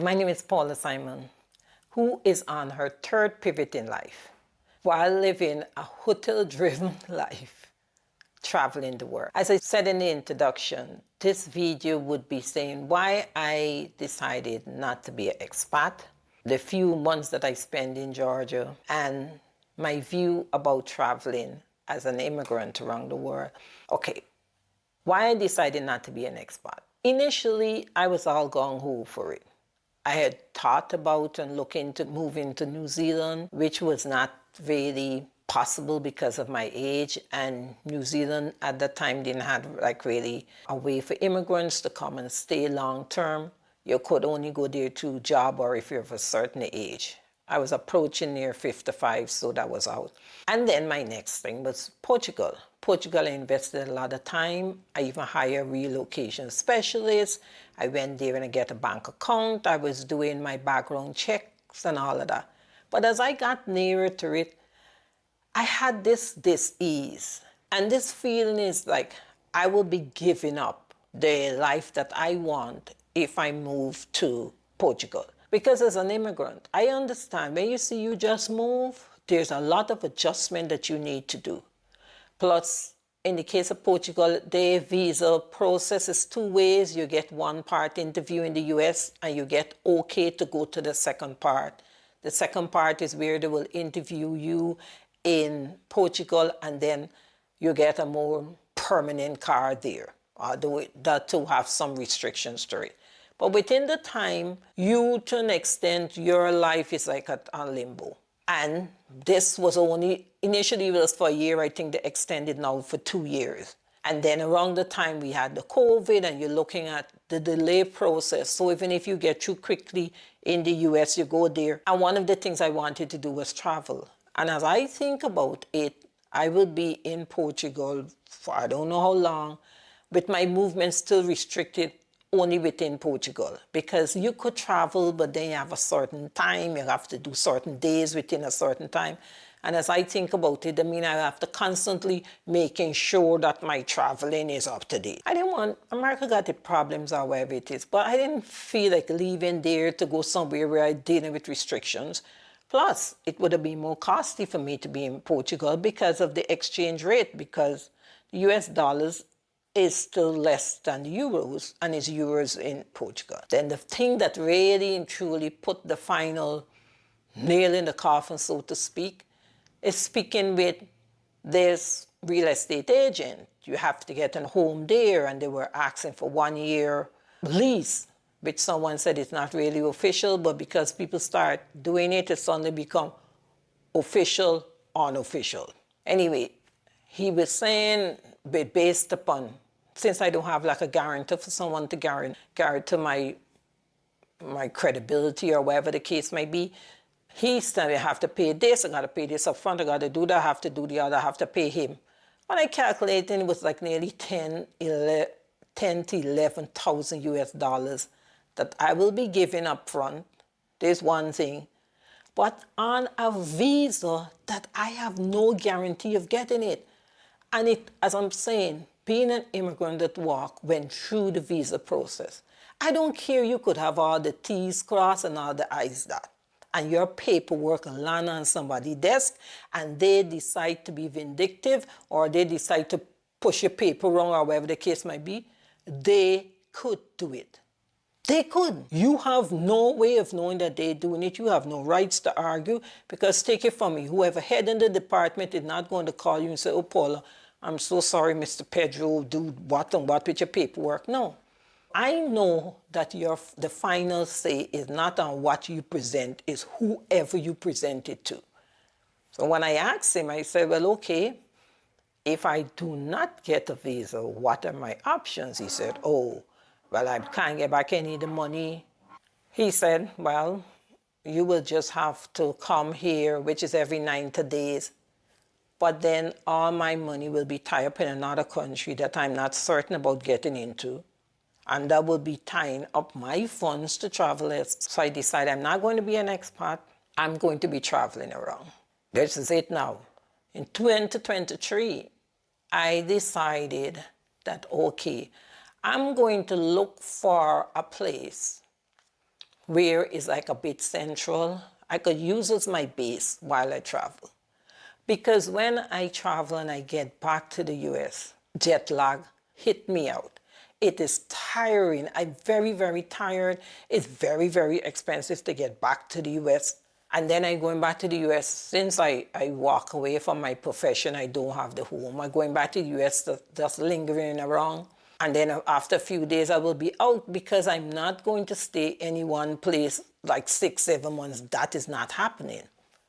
My name is Paula Simon, who is on her third pivot in life while living a hotel-driven life, traveling the world. As I said in the introduction, this video would be saying why I decided not to be an expat, the few months that I spent in Georgia, and my view about traveling as an immigrant around the world. Okay, why I decided not to be an expat. Initially, I was all gung-ho for it. I had thought about and looked into moving to New Zealand, which was not really possible because of my age, and New Zealand at that time didn't have really a way for immigrants to come and stay long term. You could only go there to job or if you're of a certain age. I was approaching near 55, so that was out. And then my next thing was Portugal. Portugal, I invested a lot of time. I even hired a relocation specialist. I went there and I get a bank account. I was doing my background checks and all of that. But as I got nearer to it, I had this dis-ease. And this feeling is like I will be giving up the life that I want if I move to Portugal. Because as an immigrant, I understand when you see you just move, there's a lot of adjustment that you need to do. Plus, in the case of Portugal, their visa process is two ways. You get one part interview in the US and you get okay to go to the second part. The second part is where they will interview you in Portugal and then you get a more permanent card there. Although that too have some restrictions to it. But within the time, you, to an extent, your life is like a limbo. And this was only, initially it was for a year, I think they extended now for 2 years. And then around the time we had the COVID and you're looking at the delay process. So even if you get through quickly in the US, you go there. And one of the things I wanted to do was travel. And as I think about it, I will be in Portugal for I don't know how long, with my movement still restricted only within Portugal, because you could travel, but then you have a certain time, you have to do certain days within a certain time. And as I think about it, I mean, I have to constantly making sure that my traveling is up to date. I didn't want, America got the problems or whatever it is, but I didn't feel like leaving there to go somewhere where I dealing with restrictions. Plus, it would have been more costly for me to be in Portugal because of the exchange rate, because the US dollars is still less than euros, and is euros in Portugal. Then the thing that really and truly put the final nail in the coffin, so to speak, is speaking with this real estate agent. You have to get a home there, and they were asking for 1 year lease, which someone said it's not really official, but because people start doing it, it's suddenly become official, unofficial. Anyway, he was saying, based upon, since I don't have like a guarantor for someone to guarantee my credibility or whatever the case may be, he said I have to pay this, I got to pay this up front, I got to do that, I have to do the other, I have to pay him. When I calculated, it was like nearly 10 to 11,000 US dollars that I will be giving up front. There's one thing. But on a visa that I have no guarantee of getting it. And it, as I'm saying, being an immigrant that went through the visa process. I don't care, you could have all the T's crossed and all the I's dotted, and your paperwork land on somebody's desk, and they decide to be vindictive, or they decide to push your paper wrong, or whatever the case might be, they could do it. They could. You have no way of knowing that they're doing it. You have no rights to argue, because take it from me, whoever head in the department is not going to call you and say, oh, Paula, I'm so sorry, Mr. Pedro, do what and what with your paperwork. No. I know that the final say is not on what you present, it's whoever you present it to. So when I asked him, I said, well, okay, if I do not get a visa, what are my options? He said, oh, well, I can't get back any of the money. He said, well, you will just have to come here, which is every 90 days. But then all my money will be tied up in another country that I'm not certain about getting into. And that will be tying up my funds to travel. So I decided I'm not going to be an expat. I'm going to be traveling around. This is it now. In 2023, I decided that, okay, I'm going to look for a place where it's like a bit central. I could use as my base while I travel. Because when I travel and I get back to the US, jet lag hit me out. It is tiring. I'm very, very tired. It's very, very expensive to get back to the US. And then I'm going back to the US. Since I walk away from my profession, I don't have the home. I'm going back to the US just lingering around. And then after a few days, I will be out because I'm not going to stay any one place like 6, 7 months. That is not happening.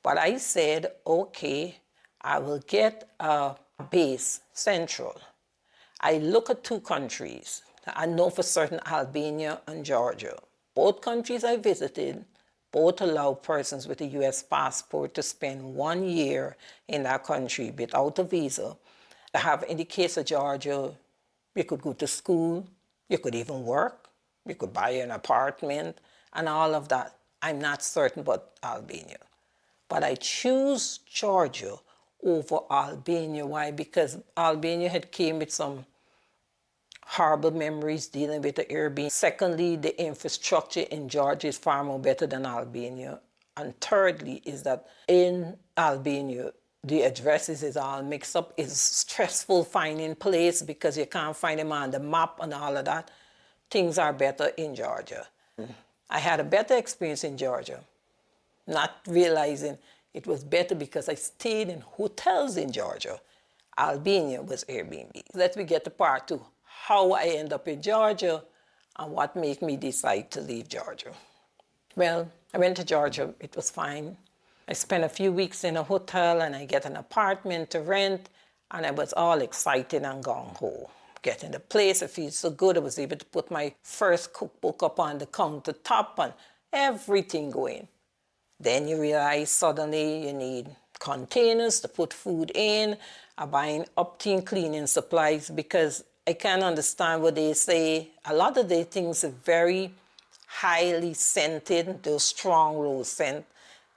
But I said, okay, I will get a base central. I look at 2 countries. I know for certain Albania and Georgia. Both countries I visited, both allow persons with a US passport to spend 1 year in that country without a visa. I have, in the case of Georgia, you could go to school, you could even work, you could buy an apartment, and all of that. I'm not certain about Albania. But I choose Georgia over Albania. Why? Because Albania had came with some horrible memories dealing with the Airbnb. Secondly, the infrastructure in Georgia is far more better than Albania. And thirdly is that in Albania, the addresses is all mixed up. It's stressful finding place because you can't find them on the map and all of that. Things are better in Georgia. I had a better experience in Georgia, not realizing it was better because I stayed in hotels in Georgia. Albania was Airbnb. Let me get to part 2, how I end up in Georgia and what made me decide to leave Georgia. Well, I went to Georgia, it was fine. I spent a few weeks in a hotel and I get an apartment to rent and I was all excited and gung-ho. Getting the place, it feels so good. I was able to put my first cookbook up on the countertop and everything going. Then you realize suddenly you need containers to put food in. I'm buying upteen cleaning supplies because I can't understand what they say. A lot of the things are very highly scented, those strong rose scent,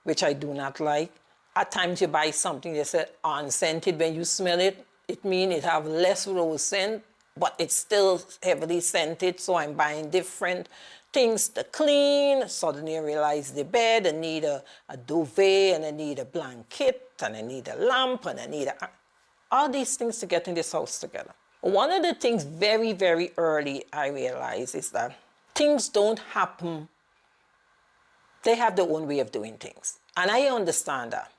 which I do not like. At times you buy something that says unscented. When you smell it, it means it have less rose scent, but it's still heavily scented, so I'm buying different things to clean. Suddenly I realize the bed, I need a duvet, and I need a blanket, and I need a lamp, and I need all these things to get in this house together. One of the things very, very early I realized is that things don't happen. They have their own way of doing things. And I understand that.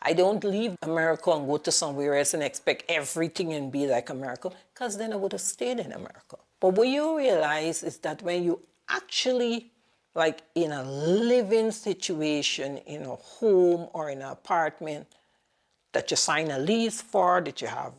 I don't leave America and go to somewhere else and expect everything and be like America, because then I would have stayed in America. But what you realize is that when you actually, like in a living situation, in a home or in an apartment, that you sign a lease for, that you have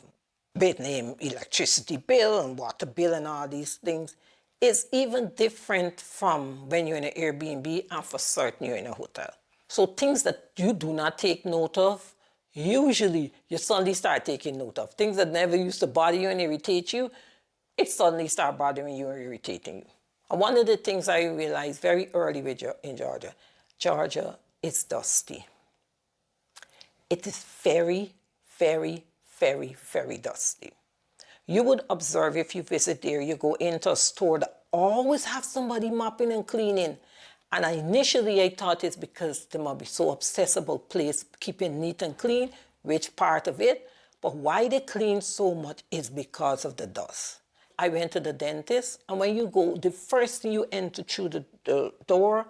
big name electricity bill and water bill and all these things, is even different from when you're in an Airbnb and for certain you're in a hotel. So things that you do not take note of, usually you suddenly start taking note of. Things that never used to bother you and irritate you, it suddenly start bothering you or irritating you. And one of the things I realized very early in Georgia, Georgia is dusty. It is very, very, very, very dusty. You would observe if you visit there, you go into a store that always have somebody mopping and cleaning. And initially I thought it's because they must be so obsessed about place, keeping neat and clean, which part of it. But why they clean so much is because of the dust. I went to the dentist, and when you go, the first thing you enter through the door,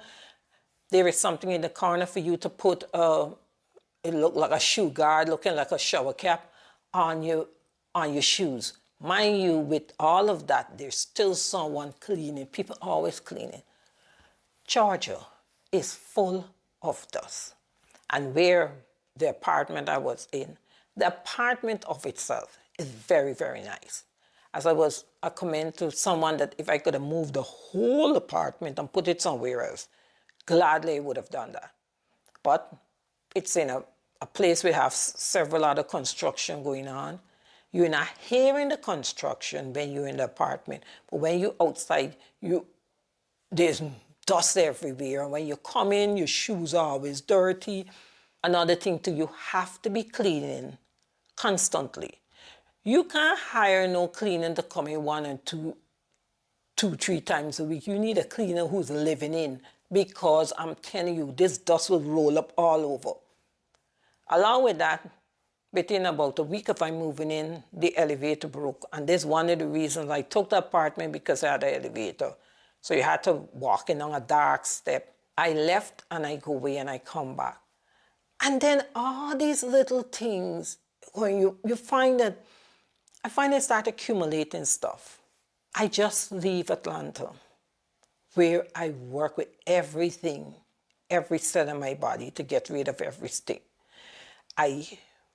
there is something in the corner for you to put, it looked like a shoe guard, looking like a shower cap on your shoes. Mind you, with all of that, there's still someone cleaning. People always cleaning. Georgia is full of dust. And where the apartment I was in, the apartment of itself is very, very nice. As I comment to someone that if I could have moved the whole apartment and put it somewhere else, gladly I would have done that. But it's in a place we have several other construction going on. You're not hearing the construction when you're in the apartment, but when you're outside, there's dust everywhere. And when you come in, your shoes are always dirty. Another thing too, you have to be cleaning constantly. You can't hire no cleaner to come in 1 and 2, 3 times a week. You need a cleaner who's living in because I'm telling you, this dust will roll up all over. Along with that, within about a week of I moving in, the elevator broke. And this is one of the reasons I took the apartment, because I had an elevator. So you had to walk in on a dark step. I left and I go away and I come back. And then all these little things, when you find that, I find I start accumulating stuff. I just leave Atlanta, where I work with everything, every cell in my body to get rid of everything. I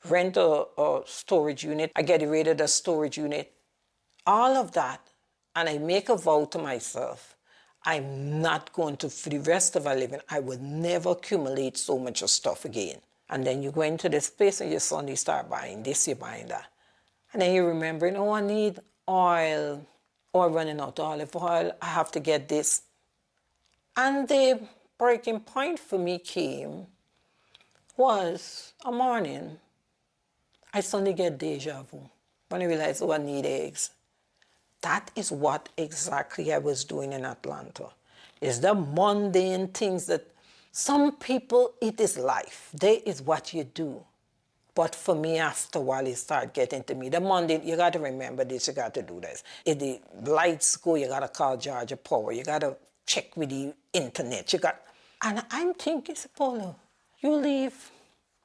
rent a storage unit. I get rid of the storage unit. All of that. And I make a vow to myself, I'm not going to, for the rest of our living, I will never accumulate so much of stuff again. And then you go into this place and you suddenly start buying this, you're buying that. And then you remember, I need oil, or running out of olive oil, I have to get this. And the breaking point for me was a morning, I suddenly get deja vu when I realized, I need eggs. That is what exactly I was doing in Atlanta. It's the mundane things that some people, it is life. They is what you do. But for me, after a while, it started getting to me. The mundane, you got to remember this, you got to do this. If the lights go, you got to call Georgia Power. You got to check with the internet. And I'm thinking, Paulo, you leave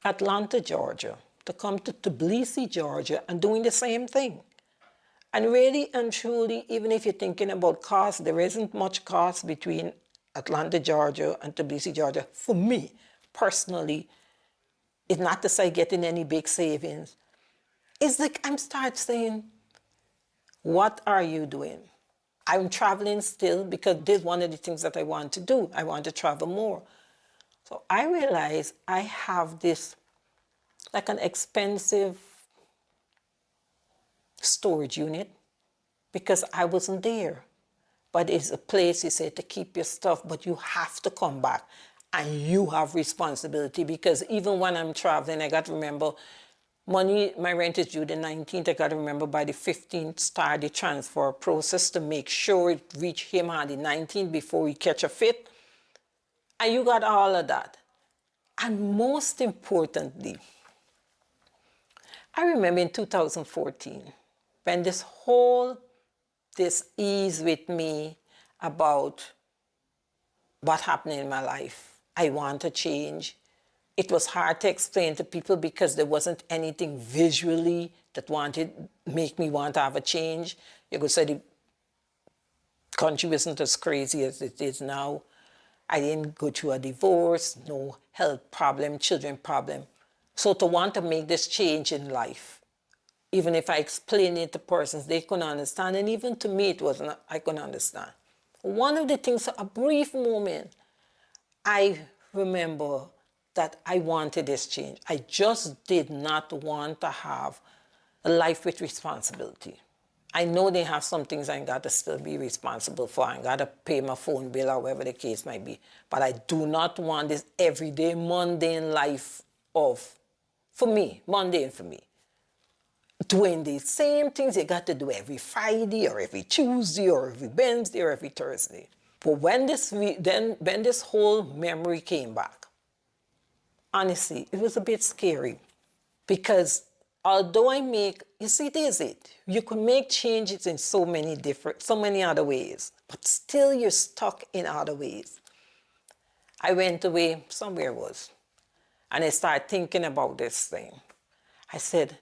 Atlanta, Georgia, to come to Tbilisi, Georgia, and doing the same thing. And really and truly, even if you're thinking about cost, there isn't much cost between Atlanta, Georgia and Tbilisi, Georgia. For me, personally, it's not to say getting any big savings. It's like I'm start saying, what are you doing? I'm traveling still because this is one of the things that I want to do. I want to travel more. So I realize I have this, like an expensive storage unit because I wasn't there. But it's a place, you say, to keep your stuff, but you have to come back and you have responsibility because even when I'm traveling, I got to remember money, my rent is due the 19th. I got to remember by the 15th, start the transfer process to make sure it reach him on the 19th before we catch a fit. And you got all of that. And most importantly, I remember in 2014, when this ease with me about what happened in my life. I want to change. It was hard to explain to people because there wasn't anything visually that make me want to have a change. You could say the country wasn't as crazy as it is now. I didn't go through a divorce, no health problem, children problem. So to want to make this change in life, even if I explain it to persons, they couldn't understand. And even to me, I couldn't understand. One of the things, a brief moment, I remember that I wanted this change. I just did not want to have a life with responsibility. I know they have some things I got to still be responsible for. I got to pay my phone bill or whatever the case might be. But I do not want this everyday mundane life mundane for me. Doing the same things you got to do every Friday or every Tuesday or every Wednesday or every Thursday. But when this whole memory came back, honestly, it was a bit scary because although there's it. You can make changes in so many other ways, but still you're stuck in other ways. I went away, somewhere was, and I started thinking about this thing. I said,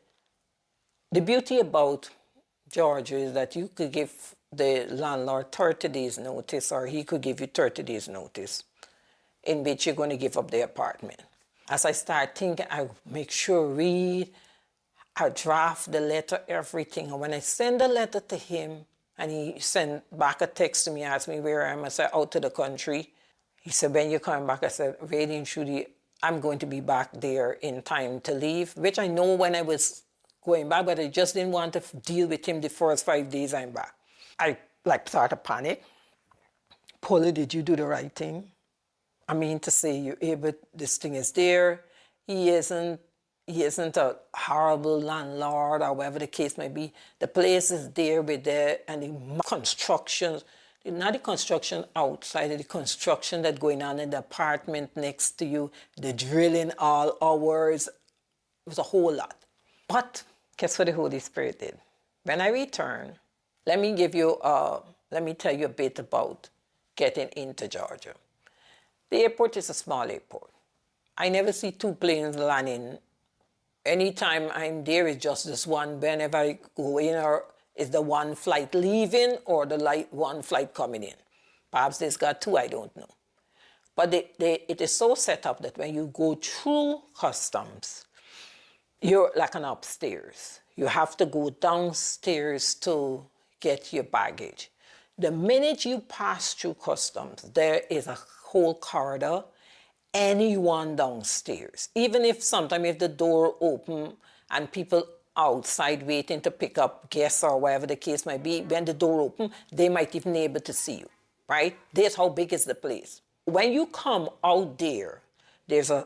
the beauty about Georgia is that you could give the landlord 30 days notice, or he could give you 30 days notice in which you're going to give up the apartment. As I start thinking, I make sure read, I draft the letter, everything. And when I send the letter to him, and he sent back a text to me, asked me where I am, I said, out to the country. He said, when you're coming back, I said, really and truly, I'm going to be back there in time to leave, which I know when I was going back, but I just didn't want to deal with him the first 5 days I'm back. I started panic. Paula, did you do the right thing? I mean to say this thing is there. He isn't a horrible landlord or whatever the case may be. The place is there and the constructions, not the construction outside, the construction that going on in the apartment next to you, the drilling all hours. It was a whole lot. But guess what the Holy Spirit did? When I returned, let me tell you a bit about getting into Georgia. The airport is a small airport. I never see two planes landing. Anytime I'm there, it's just this one. Whenever I go in, or is the one flight leaving or the one flight coming in. Perhaps there's got two, I don't know. But it is so set up that when you go through customs, you're like an upstairs. You have to go downstairs to get your baggage. The minute you pass through customs, there is a whole corridor, anyone downstairs. Even if sometimes if the door open and people outside waiting to pick up guests or whatever the case might be, when the door open, they might even be able to see you, right? That's how big is the place. When you come out there, there's an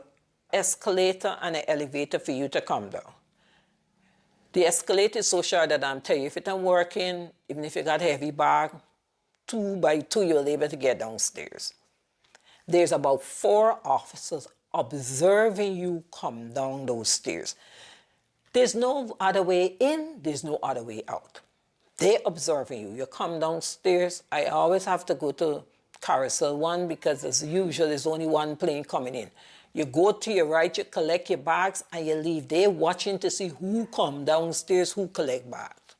escalator and an elevator for you to come down. The escalator is so short that I'm telling you, if it ain't working, even if you got a heavy bag, 2 by 2, you'll be able to get downstairs. There's about 4 officers observing you come down those stairs. There's no other way in, there's no other way out. They're observing you. You come downstairs, I always have to go to Carousel 1 because as usual, there's only one plane coming in. You go to your right, you collect your bags, and you leave. They're watching to see who come downstairs, who collect bags.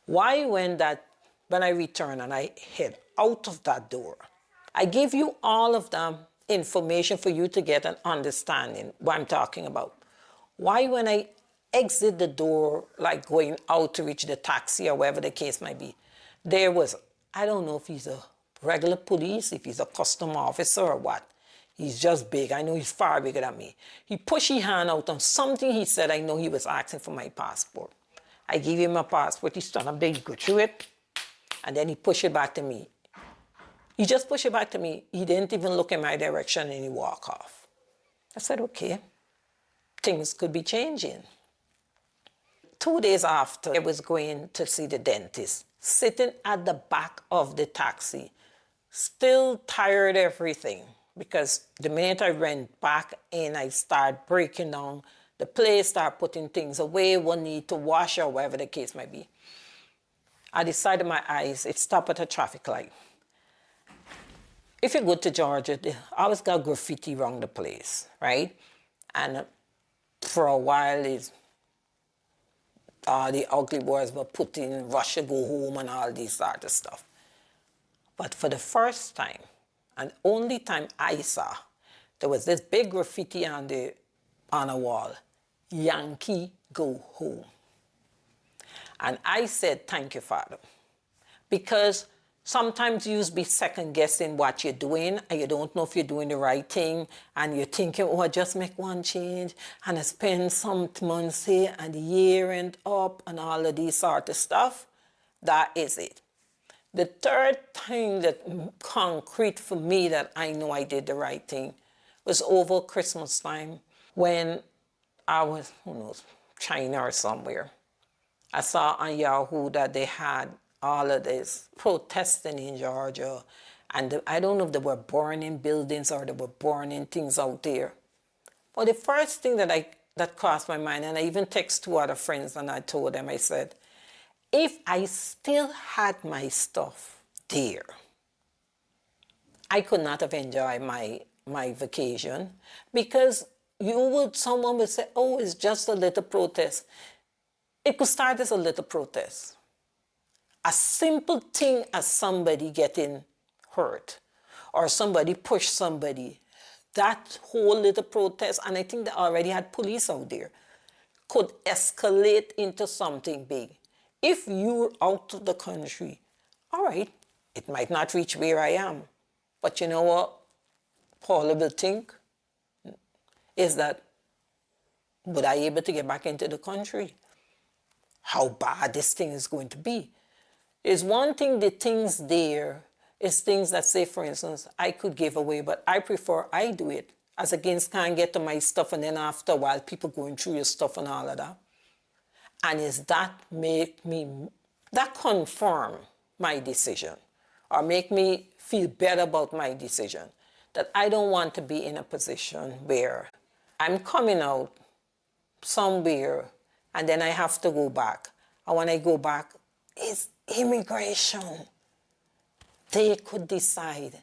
Why when I return and I head out of that door, I give you all of the information for you to get an understanding what I'm talking about. Why when I exit the door, like going out to reach the taxi or whatever the case might be, there was, I don't know if he's a regular police, if he's a custom officer or what. He's just big. I know he's far bigger than me. He pushed his hand out on something he said. I know he was asking for my passport. I gave him my passport. He stood up there, he go through it, and then he pushed it back to me. He just pushed it back to me. He didn't even look in my direction, and he walked off. I said, okay, things could be changing. 2 days after, I was going to see the dentist, sitting at the back of the taxi, still tired of everything, because the minute I went back in, I started breaking down the place, start putting things away, one need to wash or whatever the case might be. I decided my eyes, it stopped at a traffic light. If you go to Georgia, they always got graffiti around the place, right? And for a while, the ugly boys were putting Russia go home and all this sort of stuff. But for the first time, and only time I saw, there was this big graffiti on a wall, Yankee go home. And I said, thank you, Father. Because sometimes you be second guessing what you're doing and you don't know if you're doing the right thing and you're thinking, oh, I just make one change and I spend some months here and the year end up and all of this sort of stuff. That is it. The third thing that concrete for me that I know I did the right thing was over Christmas time when I was, who knows, China or somewhere. I saw on Yahoo that they had all of this protesting in Georgia. And I don't know if they were burning buildings or they were burning things out there. But the first thing that crossed my mind, and I even texted 2 other friends and I told them, I said, if I still had my stuff there, I could not have enjoyed my vacation because someone would say, oh, it's just a little protest. It could start as a little protest. A simple thing as somebody getting hurt or somebody pushed somebody, that whole little protest, and I think they already had police out there, could escalate into something big. If you're out of the country, all right, it might not reach where I am. But you know what Paula will think is that, would I be able to get back into the country? How bad this thing is going to be. Is one thing, the things there is things that say, for instance, I could give away, but I prefer I do it as against can't get to my stuff and then after a while people going through your stuff and all of that. And is that that confirm my decision? or make me feel better about my decision. That I don't want to be in a position where I'm coming out somewhere and then I have to go back. And when I go back, it's immigration. They could decide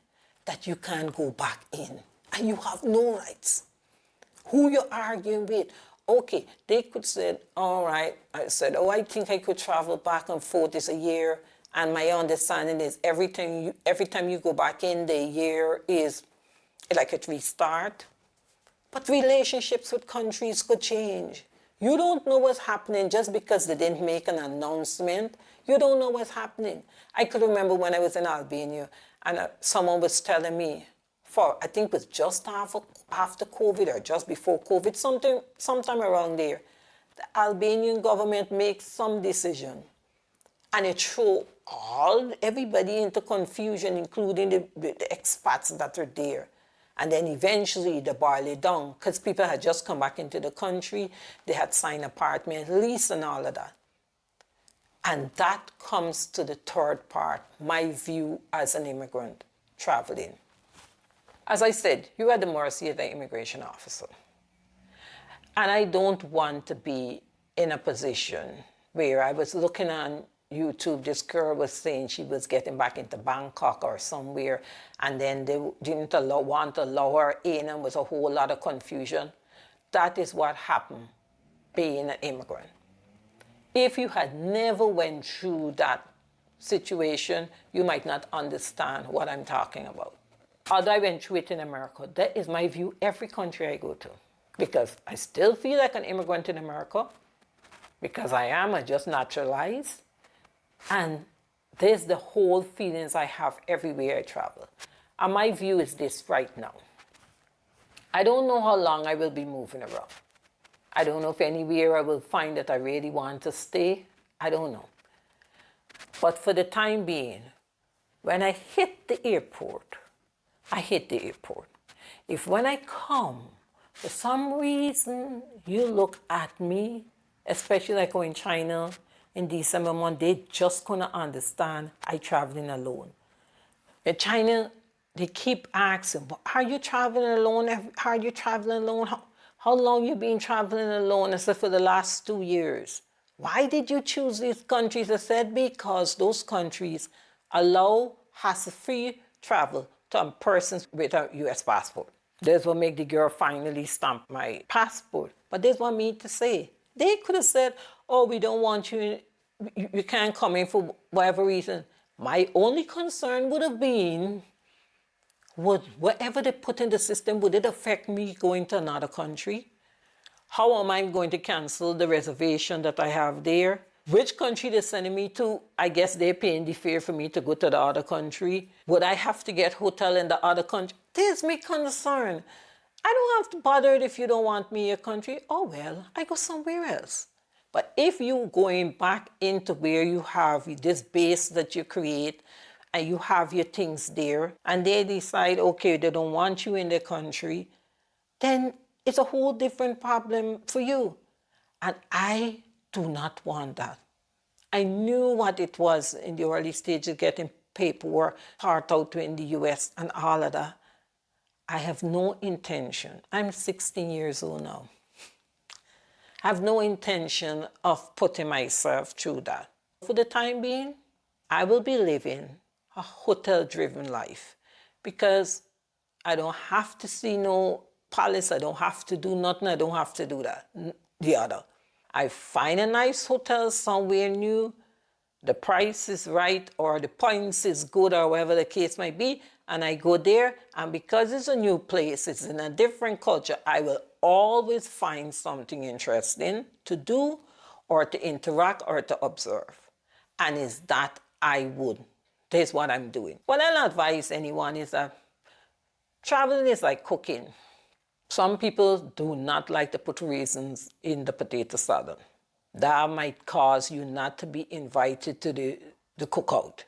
that you can't go back in and you have no rights. Who you're arguing with? Okay, they could say, all right, I said, oh, I think I could travel back and forth this a year. And my understanding is every time you go back in, the year is like a restart. But relationships with countries could change. You don't know what's happening just because they didn't make an announcement. You don't know what's happening. I could remember when I was in Albania and someone was telling me, I think it was just after COVID or just before COVID, sometime around there, the Albanian government makes some decision and it threw everybody into confusion, including the expats that are there. And then eventually the bar lay down because people had just come back into the country. They had signed apartment lease and all of that. And that comes to the third part, my view as an immigrant traveling. As I said, you're at the mercy of the immigration officer. And I don't want to be in a position where I was looking on YouTube, this girl was saying she was getting back into Bangkok or somewhere, and then they didn't want to allow her in, and was a whole lot of confusion. That is what happened being an immigrant. If you had never went through that situation, you might not understand what I'm talking about. Although I went through it in America, that is my view every country I go to. Because I still feel like an immigrant in America, because I just naturalized. And there's the whole feelings I have everywhere I travel. And my view is this right now. I don't know how long I will be moving around. I don't know if anywhere I will find that I really want to stay. I don't know. But for the time being, when I hit the airport, I hit the airport. If when I come, for some reason, you look at me, especially like going to China in December month, they just couldn't understand I traveling alone. In China, they keep asking, are you traveling alone? Are you traveling alone? How long you been traveling alone? I said, for the last 2 years. Why did you choose these countries? I said, because those countries allow hassle-free travel to persons with a U.S. passport. That's what make the girl finally stamp my passport. But this what me to say. They could have said, oh, we don't want you, you can't come in for whatever reason. My only concern would have been, would whatever they put in the system, would it affect me going to another country? How am I going to cancel the reservation that I have there? Which country they're sending me to? I guess they're paying the fare for me to go to the other country. Would I have to get hotel in the other country? There's my concern. I don't have to bother it if you don't want me in your country. Oh, well, I go somewhere else. But if you're going back into where you have this base that you create and you have your things there and they decide, okay, they don't want you in their country, then it's a whole different problem for you. And I do not want that. I knew what it was in the early stages, getting paperwork, part out in the US and all of that. I have no intention. I'm 16 years old now. I have no intention of putting myself through that. For the time being, I will be living a hotel-driven life because I don't have to see no palace. I don't have to do nothing. I don't have to do that, the other. I find a nice hotel somewhere new, the price is right or the points is good or whatever the case might be, and I go there, and because it's a new place, it's in a different culture, I will always find something interesting to do or to interact or to observe. And it's that I would. That's what I'm doing. What I'll advise anyone is that traveling is like cooking. Some people do not like to put raisins in the potato salad. That might cause you not to be invited to the cookout.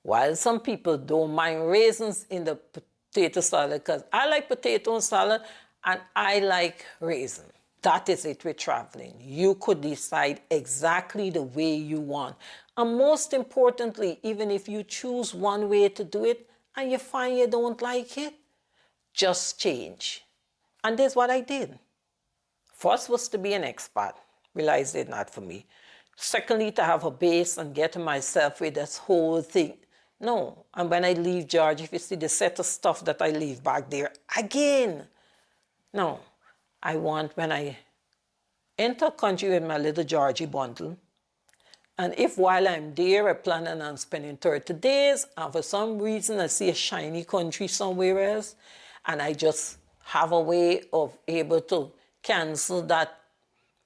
While some people don't mind raisins in the potato salad, because I like potato salad and I like raisins. That is it with traveling. You could decide exactly the way you want. And most importantly, even if you choose one way to do it and you find you don't like it, just change. And that's what I did. First was to be an expat. Realized it's not for me. Secondly, to have a base and get myself with this whole thing. No. And when I leave Georgia, if you see the set of stuff that I leave back there, again. No. I want when I enter a country with my little Georgie bundle, and if while I'm there, I'm planning on spending 30 days, and for some reason I see a shiny country somewhere else, and I just have a way of able to cancel that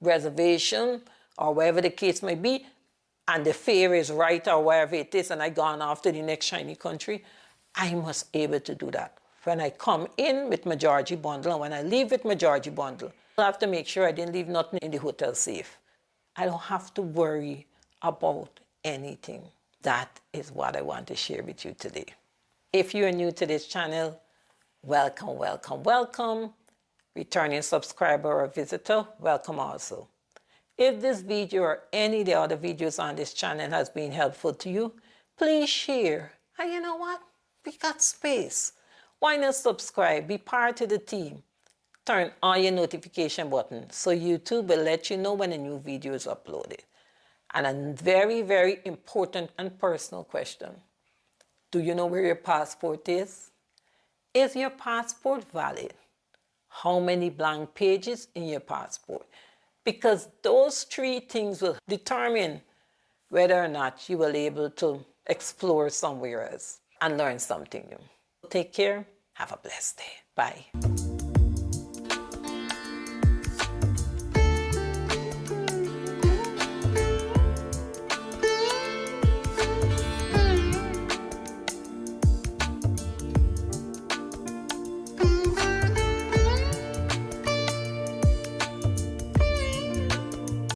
reservation, or whatever the case may be, and the fare is right or wherever it is, and I gone off to the next shiny country, I must be able to do that. When I come in with my Georgie bundle, and when I leave with my Georgie bundle, I have to make sure I didn't leave nothing in the hotel safe. I don't have to worry about anything. That is what I want to share with you today. If you are new to this channel, welcome, welcome, welcome. Returning subscriber or visitor, welcome also. If this video or any of the other videos on this channel has been helpful to you, please share. And you know what? We got space. Why not subscribe? Be part of the team. Turn on your notification button so YouTube will let you know when a new video is uploaded. And a very, very important and personal question. Do you know where your passport is? Is your passport valid? How many blank pages in your passport? Because those three things will determine whether or not you will be able to explore somewhere else and learn something new. Take care. Have a blessed day. Bye.